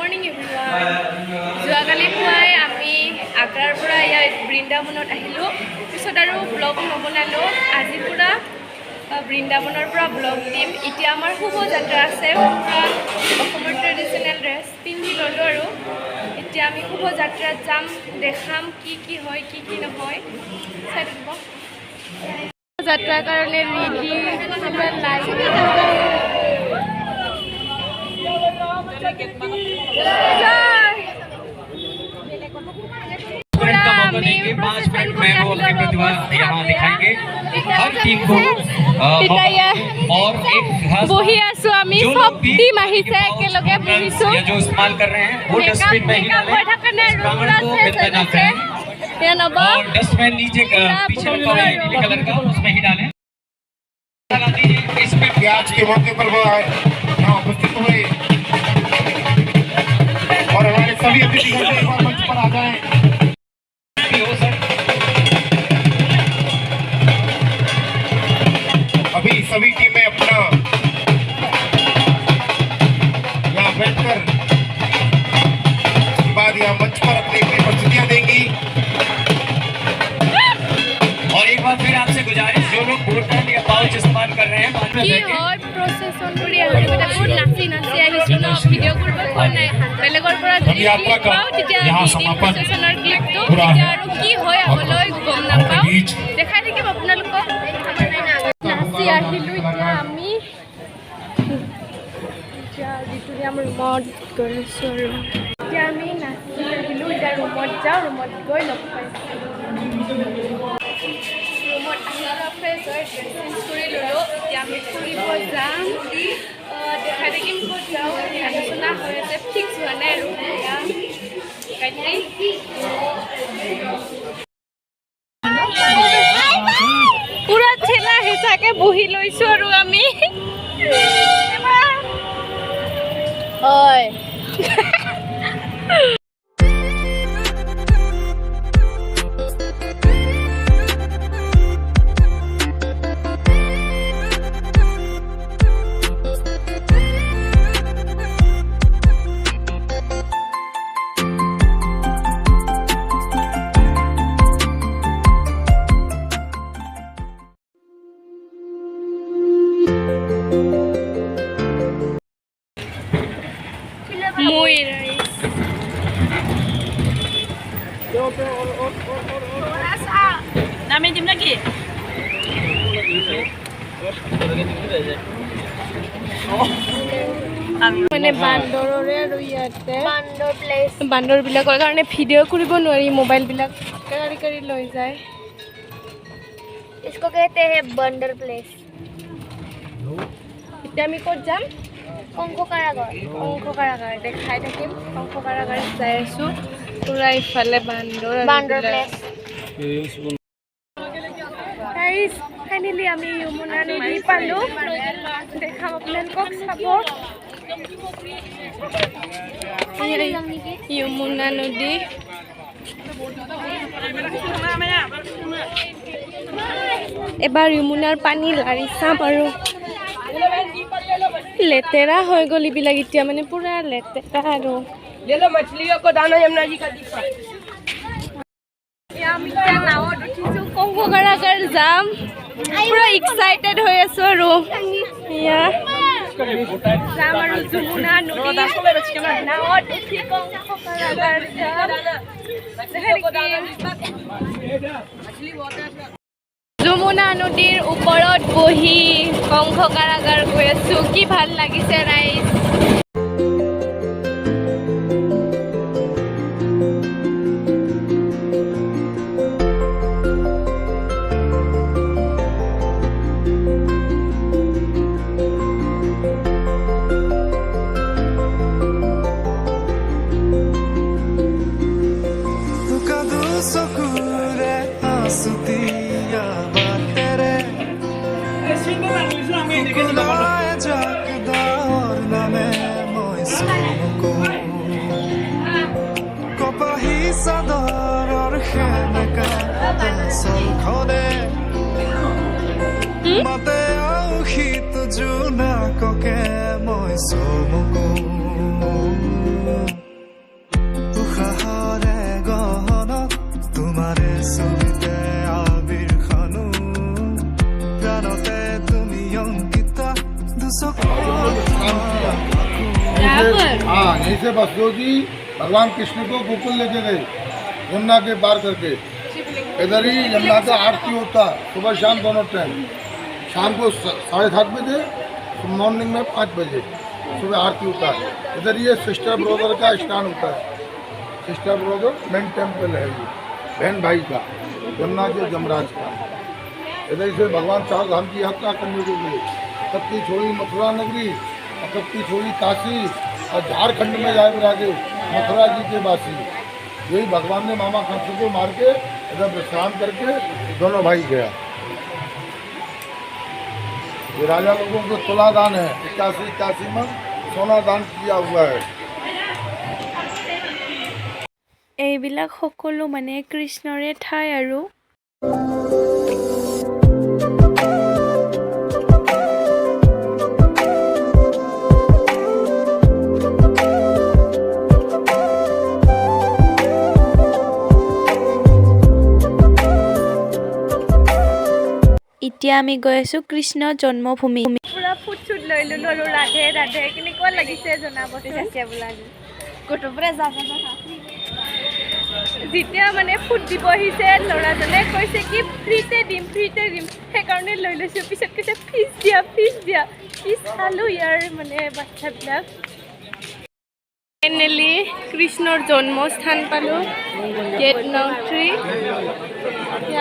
Morning everyone যোৱাকালি পুৱাই আমি আগ্ৰাৰ পৰা ইয়াত বৃন্দাবনত আহিলোঁ পিছত আৰু ব্লগ নবনালোঁ আজি পুৰা বৃন্দাবনৰ পৰা ব্লগ দিম এতিয়া আমাৰ শুভযাত্ৰা আছে পুৰা অসমৰ ট্ৰেডিশ্যনেল ড্ৰেছ পিন্ধি ল'লোঁ আৰু এতিয়া আমি শুভযাত্ৰাত যাম দেখাম কি হয় কি নহয় চাই থাকিব যাত্ৰাৰ কাৰণে ৰেডি বহি আছো আমি সব টিম আহিছে একেলগে বহিছো जो इस्तेमाल कर रहे हैं वो डस्टबिन में ही डालें और डस्टबिन नीचे पीछे रखा हुआ है नीले कलर का उसमें ही डालें लगा दीजिए इसमें आज के मौके पर वो यहाँ उपस्थित हुए और हमारे सभी अतिथिगण एक बार मंच पर आ जाएं। अभी सभी टीमें अपना यहाँ बैठकर उसके बाद यहाँ मंच पर अपनी प्रस्तुतियाँ देंगी और एक बार फिर आपसे गुजारिश जो लोग बोतल या पाउच इस्तेमाल कर रहे हैं बाद में কি হয় প্ৰসেছন কৰি আৰু এটা বহুত নাচি আহিছোঁ ন ভিডিঅ' কৰিব পৰা নাই বেলেগৰ পৰা যদি ক্লিপ পাওঁ তেতিয়া প্ৰসেছনৰ ক্লিপটো তেতিয়া আৰু কি হয় আগলৈ গম নাপাওঁ দেখাই থাকিম আপোনালোকক নাচি আহিলোঁ এতিয়া আমি এতিয়া যিটো আমাৰ ৰুমত গৈছোঁ আৰু এতিয়া আমি নাচি আহিলোঁ এতিয়া ৰুমত যাওঁ ৰুমত গৈ লগ পাইছোঁ ৰুমত আহি অলপ ফ্ৰেছ হৈ ড্ৰেছ চেঞ্জ কৰি ল'লোঁ এতিয়া আমি ফুৰিব যাম দেখাই থাকিম ক'ত যাওঁ আলোচনা হৈ আছে ফিক্স হোৱা নাই আৰু পুৰা ঠেলা হেঁচাকৈ বহি লৈছোঁ আৰু আমি হয় muy rice. Namin dim lagi. মানে বান্দৰৰে আৰু ইয়াতে বান্দৰবিলাকৰ কাৰণে ভিডিঅ' কৰিব নোৱাৰি মোবাইলবিলাক কাঢ়ি লৈ যায় इसको कहते हैं बंदर प्लेस এতিয়া আমি ক'ত যাম कंको कारागार দেখাই থাকিম কংস কাৰাগাৰ যাই আছোঁ পুৰা ইফালে बंदर प्लेस গাইজ ফাইনেলি আমি যমুনা নদী পালোঁ দেখাম আপোনালোকক চাব যমুনা নদী এবাৰ যমুনাৰ পানী লাৰি চাম আৰু লেতেৰা হৈ গ'ল এইবিলাক এতিয়া মানে পুৰা লেতেৰা আৰু আমি এতিয়া নাৱত উঠিছোঁ কংস কাৰাগাৰ যাম পুৰা এক্সাইটেড হৈ আছোঁ আৰু এয়া যাম আৰু যমুনা নদী নাৱত উঠি কংস কাৰাগাৰ যাম যমুনা নদীৰ ওপৰত বহি কংস কাৰাগাৰ গৈ আছোঁ কি ভাল লাগিছে ৰাইজ Mate au hit juna ko ke moi somo ko हाँ, यहीं से बसदेव जी भगवान कृष्ण को गोकुल लेके गए यमुना के पार करके। इधर ही यमुना का आरती होता सुबह शाम दोनों टाइम। शाम को 7:30 बजे, मॉर्निंग में 5 बजे सुबह आरती होता है। इधर ये सिस्टर ब्रदर का स्नान होता है। सिस्टर ब्रदर मेन टेम्पल है ये, बहन भाई का, यमुना के जमराज का। इधर से भगवान 4 धाम की यात्रा करने को गए। तब की छोड़ी मथुरा नगरी और तब की छोड़ी काशी और झारखंड में जाए विराजे मथुरा जी के वासी। यही भगवान ने मामा कंस को मार के इधर विश्राम करके दोनों भाई गया। ये राजा लोगों को तुला दान है, 81 में सोना दान किया हुआ है। এইবিলাক সকলো মানে কৃষ্ণৰে ঠাই আৰু এতিয়া আমি গৈ আছো কৃষ্ণ জন্মভূমি। পুৰা ফুট চুট লৈ ললো আৰু ৰাধে ৰাধে কেনেকুৱা লাগিছে জনাবচোন। যেতিয়া মানে ফুট দিব আহিছে ল'ৰাজনে কৈছে কি ফ্ৰীতে দিম সেইকাৰণে লৈ লৈছোঁ। পিছত কৈছে ফিজ দিয়া কি চালোঁ ইয়াৰ মানে বাচ্ছাবিলাক। ফাইনেলি কৃষ্ণৰ জন্মস্থান পালোঁ, গেট নং 3।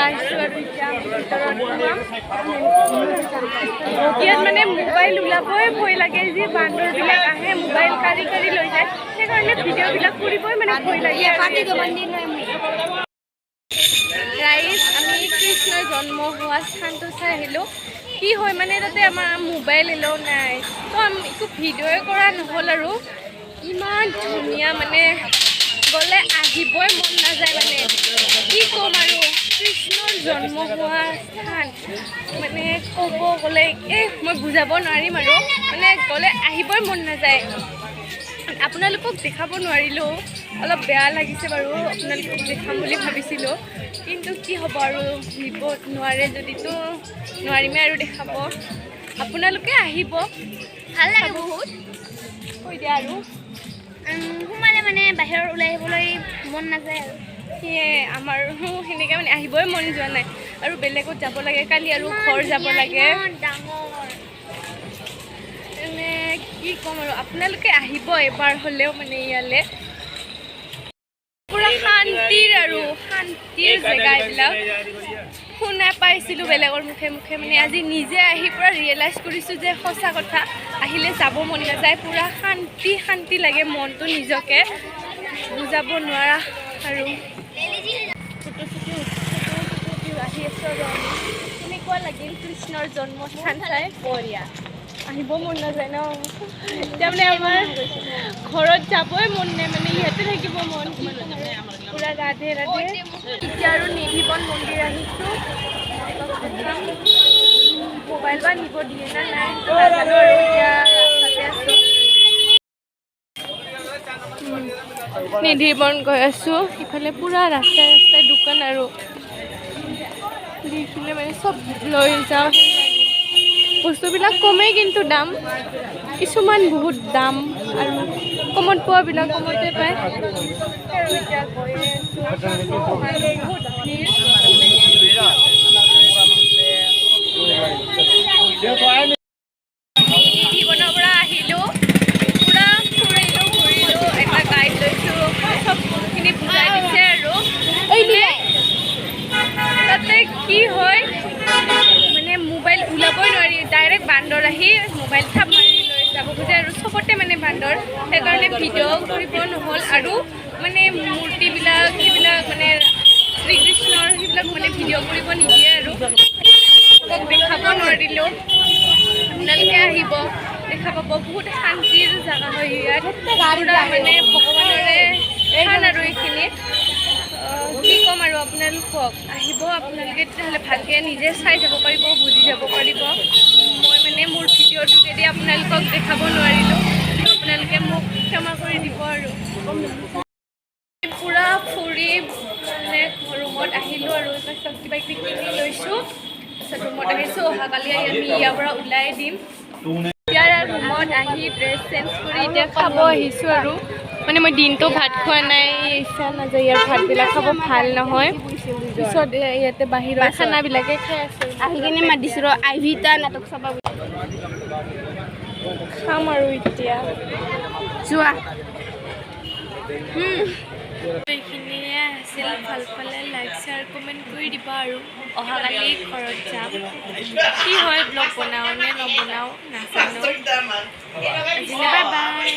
আহিছোঁ আৰু এতিয়া ভিতৰত ইয়াত মানে মোবাইল ওলাবই ভয় লাগে, যি বান্দৰবিলাক আহে মোবাইল কাঢ়ি লৈ যায়, সেইকাৰণে ভিডিঅ'বিলাক কৰিবই মানে ভয় লাগে। ৰাইজ আমি কৃষ্ণৰ জন্ম হোৱা স্থানটো চাই আহিলোঁ। কি হয় মানে তাতে আমাৰ মোবাইল এলাও নাই, তো আমি একো ভিডিঅ'ই কৰা নহ'ল আৰু। ইমান ধুনীয়া মানে গ'লে আহিবই মন নাযায় মানে। কি ক'ম আৰু কৃষ্ণৰ জন্ম হোৱা স্থান মানে ক'ব গ'লে মই বুজাব নোৱাৰিম আৰু মানে গ'লে আহিবই মন নাযায়। আপোনালোকক দেখাব নোৱাৰিলোঁ, অলপ বেয়া লাগিছে বাৰু। আপোনালোকক দেখাম বুলি ভাবিছিলোঁ, কিন্তু কি হ'ব আৰু নিব নোৱাৰে যদিতো নোৱাৰিমে আৰু দেখাব। আপোনালোকে আহিব, ভাল লাগে বহুত। কৈ দিয়া আৰু সোমালে মানে বাহিৰত ওলাই আহিবলৈ মন নাযায় আৰু সেয়ে আমাৰো সেনেকৈ মানে আহিবই মন যোৱা নাই আৰু বেলেগত যাব লাগে। কালি আৰু ঘৰ যাব লাগে। ডাঙৰ মানে কি ক'ম আৰু আপোনালোকে আহিব এবাৰ হ'লেও মানে ইয়ালৈ। পুৰা শান্তিৰ আৰু শান্তিৰ জেগা এইবিলাক। শুনা পাইছিলোঁ বেলেগৰ মুখে মানে আজি নিজে আহি পুৰা ৰিয়েলাইজ কৰিছোঁ যে সঁচা কথা, আহিলে যাব মন নাযায়। পুৰা শান্তি লাগে মনটো, নিজকে বুজাব নোৱাৰা আৰু। ফটো আহি আছোঁ আৰু আমি। কেনেকুৱা লাগিল কৃষ্ণৰ জন্মস্থান চাই? বঢ়িয়া। আহিব মন নাযায় ন, তাৰমানে আমাৰ ঘৰত যাবই মন নাই মানে, ইয়াতে থাকিব মন। পুৰা ৰাধে এতিয়া আৰু নিধিবন মন্দিৰ আহিছোঁ। মোবাইল বা নিব দিয়ে না নাই নাজানো আৰু। এতিয়া ৰাস্তাতে আছোঁ, নিধিবন গৈ আছোঁ। ইফালে পুৰা ৰাস্তাই দোকান আৰু দেখিলে মানে চব লৈ যাওঁ হেন লাগে। বস্তুবিলাক কমেই কিন্তু দাম, কিছুমান বহুত দাম আৰু কমত পোৱাবিলাক কমতে পায়। আৰু এতিয়া গৈয়ে আছোঁ, বহুত ভিৰ। নিধিবনৰ পৰা আহিলোঁ, পুৰা ঘূৰিলোঁ, এটা গাইড লৈছোঁ, চবখিনি বুজাই দিছে আৰু। তাতে কি হয় মানে মোবাইল ওলাবই নোৱাৰি, ডাইৰেক্ট বান্দৰ আহি মোবাইল থাপ মাৰি লৈ যাব খোজে আৰু চবতে মানে বান্দৰ। সেইকাৰণে ভিডিঅ' কৰিব নহ'ল আৰু মানে মূৰ্তিবিলাক সেইবিলাক মানে শ্ৰীকৃষ্ণৰ সেইবিলাক মানে ভিডিঅ' কৰিব নিদিয়ে আৰু দেখাব নোৱাৰিলোঁ। আপোনালোকে আহিব, দেখা পাব। বহুত শান্তিৰ জেগা হয় ইয়াত, পুৰা মানে ভগৱানৰে স্থান আৰু এইখিনি। কি ক'ম আৰু আপোনালোকক, আহিব আপোনালোকে, তেতিয়াহ'লে ভালকৈ নিজে চাই যাব পাৰিব, বুজি যাব পাৰিব। মই মানে মোৰ ভিডিঅ'ৰ যোগেদি আপোনালোকক দেখাব নোৱাৰিলোঁ, আপোনালোকে মোক ক্ষমা কৰি দিব আৰু। পুৰা ফুৰি মানে ৰুমত আহিলোঁ আৰু তাৰপিছত কিবা কিবি কিনি লৈছোঁ। তাৰপিছত ৰুমত আহিছোঁ। অহাকালি আমি ইয়াৰ পৰা ওলাই দিম। এতিয়া ৰুমত আহি ড্ৰেছ চেঞ্জ কৰি এতিয়া খাব আহিছোঁ আৰু মানে মই দিনটো ভাত খোৱা নাই ইচ্ছা নাযায় ইয়াৰ ভাতবিলাক খাব ভাল নহয় পিছত ইয়াতে বাহিৰৰ খানাবিলাকে খাই আছোঁ আহি কিনে মাতিছোঁ ৰ আইভিতা নাটক চাবা খাম আৰু এতিয়া যোৱা এইখিনিয়ে আছিল ভাল পালে লাইক শ্বেয়াৰ কমেণ্ট কৰি দিবা আৰু অহাকালি ঘৰত যাম কি হয় ব্লগ বনাওঁ নে নবনাওঁ নাজানো আজিলৈ বাই বাই